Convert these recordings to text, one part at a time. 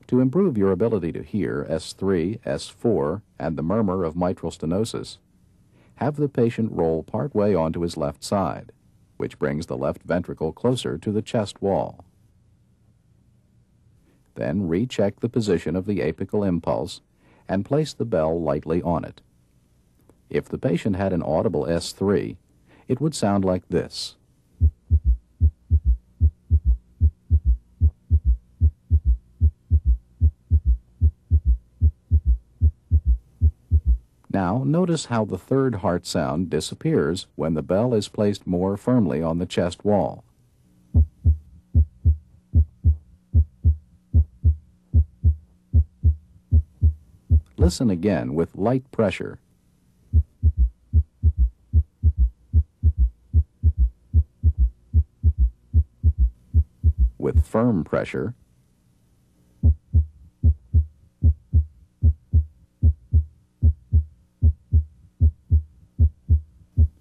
To improve your ability to hear S3, S4, and the murmur of mitral stenosis, have the patient roll partway onto his left side, which brings the left ventricle closer to the chest wall. Then recheck the position of the apical impulse and place the bell lightly on it. If the patient had an audible S3, it would sound like this. Now, notice how the third heart sound disappears when the bell is placed more firmly on the chest wall. Listen again with light pressure. With firm pressure.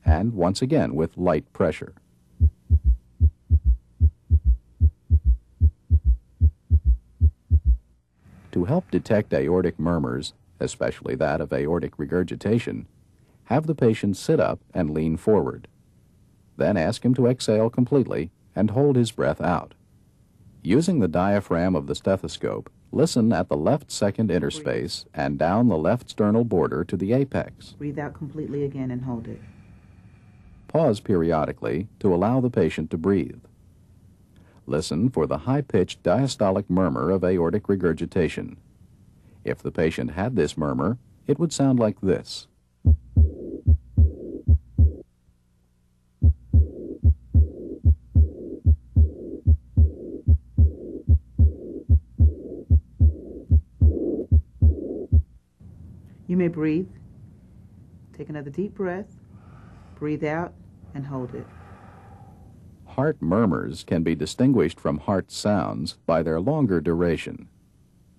And once again with light pressure. To help detect aortic murmurs, especially that of aortic regurgitation, have the patient sit up and lean forward. Then ask him to exhale completely and hold his breath out. Using the diaphragm of the stethoscope, listen at the left second interspace and down the left sternal border to the apex. Breathe out completely again and hold it. Pause periodically to allow the patient to breathe. Listen for the high-pitched diastolic murmur of aortic regurgitation. If the patient had this murmur, it would sound like this. You may breathe. Take another deep breath. Breathe out and hold it. Heart murmurs can be distinguished from heart sounds by their longer duration.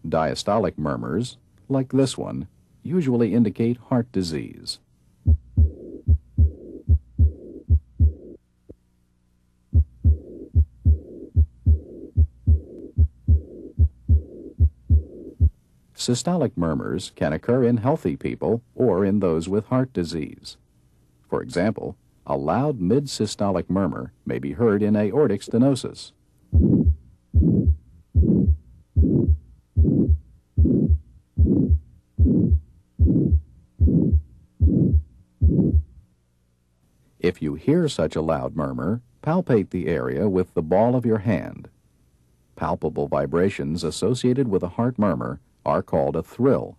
Diastolic murmurs, like this one, usually indicate heart disease. Systolic murmurs can occur in healthy people or in those with heart disease. For example, a loud mid-systolic murmur may be heard in aortic stenosis. If you hear such a loud murmur, palpate the area with the ball of your hand. Palpable vibrations associated with a heart murmur are called a thrill.